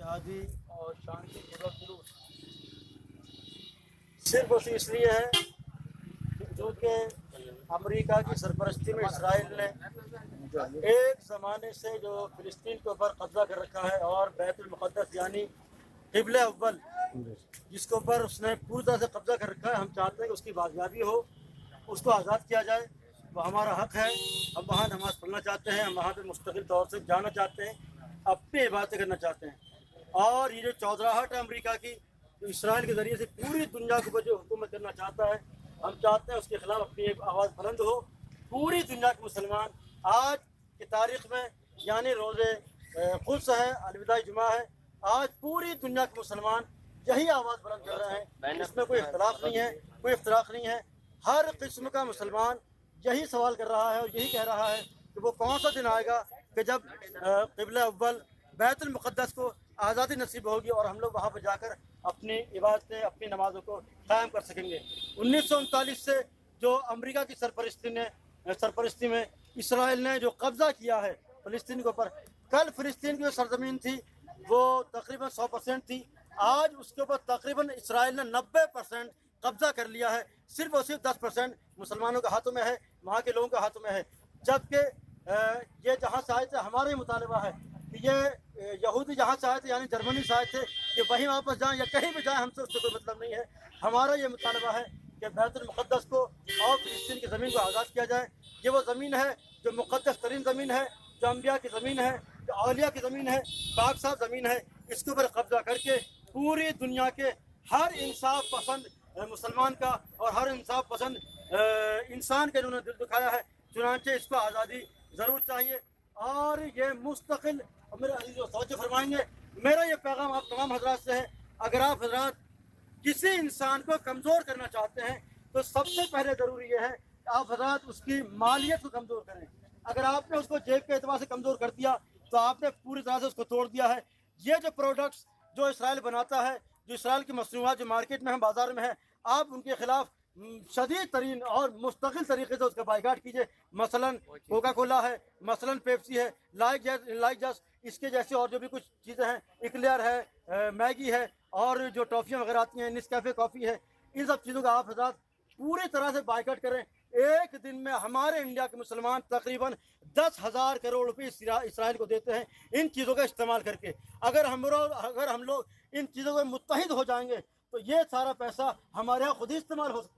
आज़ादी और शांति पूर्वक जुलूस सिर्फ उसी इसलिए है क्योंकि अमेरिका की सरपरस्ती में इसराइल ने एक ज़माने से जो फ़िलिस्तीन के ऊपर कब्ज़ा कर रखा है और बैतुल मुक़द्दस यानी क़िबला अव्वल जिसके ऊपर उसने पूरी तरह से कब्ज़ा कर रखा है, हम चाहते हैं कि उसकी बाजियाबी हो, उसको आज़ाद किया जाए। वो हमारा हक़ है, हम वहाँ नमाज़ पढ़ना चाहते हैं, हम वहाँ पर मुस्तकिल तौर से जाना चाहते हैं, अपनी इबादतें करना चाहते हैं। और ये जो चौधराहट है अमेरिका की, जो इसराइल के ज़रिए से पूरी दुनिया के ऊपर जो हुकूमत करना चाहता है, हम चाहते हैं उसके ख़िलाफ़ अपनी एक आवाज़ बुलंद हो। पूरी दुनिया के मुसलमान आज की तारीख़ में यानी रोज़े क़ुद्स है, अलविदा जुमा है, आज पूरी दुनिया के मुसलमान यही आवाज़ बुलंद कर रहे हैं। इसमें कोई इख्तलाफ नहीं है, कोई इफ्तराक नहीं है। हर किस्म का मुसलमान यही सवाल कर रहा है और यही कह रहा है कि वो कौन सा दिन आएगा कि जब क़िबला अव्वल बैतुल मुक़द्दस को आज़ादी नसीब होगी और हम लोग वहाँ पर जाकर अपनी इबादतें, अपनी नमाज़ों को कायम कर सकेंगे। 1939 से जो अमेरिका की सरपरस्ती में इसराइल ने जो कब्ज़ा किया है फ़िलिस्तीन के ऊपर, कल फ़िलिस्तीन की जो सरज़मीन थी वो तकरीबन 100% थी, आज उसके ऊपर तकरीबन इसराइल ने 90% कब्ज़ा कर लिया है। सिर्फ और सिर्फ 10% मुसलमानों के हाथों में है, वहाँ के लोगों के हाथों में है। जबकि ये जहाँ से आए थे, हमारा ही मुतालबा है कि ये यहूदी जहाँ से आए थे यानी जर्मनी से आए थे कि वहीं वापस जाएँ या कहीं भी जाएँ, हमसे उससे कोई मतलब नहीं है। हमारा ये मुतालबा है कि बैतुल मुक़द्दस को और फ़िलिस्तीन की ज़मीन को आज़ाद किया जाए। ये वो ज़मीन है जो मुक़द्दस तरीन ज़मीन है, जो अम्बिया की ज़मीन है, जो औलिया की ज़मीन है, पाक साफ़ ज़मीन है। इसके ऊपर कब्ज़ा करके पूरी दुनिया के हर इंसाफ पसंद मुसलमान का और हर इंसाफ पसंद इंसान के जिन्होंने दिल दुखाया है, चुनांचे इसको आज़ादी ज़रूर चाहिए। और ये मुस्तकिल मेरे जो तवज्जो फरमाएंगे, मेरा ये पैगाम आप तमाम हजरात से है, अगर आप हजरात किसी इंसान को कमज़ोर करना चाहते हैं तो सबसे पहले ज़रूरी ये है कि आप हजरात उसकी मालियत को कमज़ोर करें। अगर आपने उसको जेब के एतबार से कमज़ोर कर दिया तो आपने पूरी तरह से उसको तोड़ दिया है। ये जो प्रोडक्ट्स जो इसराइल बनाता है, जो इसराइल की मसनूआत जो मार्केट में है, बाज़ार में है, आप उनके ख़िलाफ़ शदीद तरीन और मुस्तकिल तरीके से उसका बाइकाट कीजिए। मसलन कोका कोला है, मसलन पेप्सी है, लाइक जस्ट इसके जैसे और जो भी कुछ चीज़ें हैं, इक्लेयर है, मैगी है और जो टॉफ़ियाँ वगैरह आती हैं, नेस्कैफ़े कॉफ़ी है, इन सब चीज़ों का आप हज़रात पूरी तरह से बाइकाट करें। एक दिन में हमारे इंडिया के मुसलमान तकरीबन 10,000 करोड़ रुपये इसराइल को देते हैं इन चीज़ों का इस्तेमाल करके। अगर हम लोग इन चीज़ों में मुत्तहिद हो जाएंगे तो ये सारा पैसा हमारे यहाँ खुद ही इस्तेमाल हो सकता है।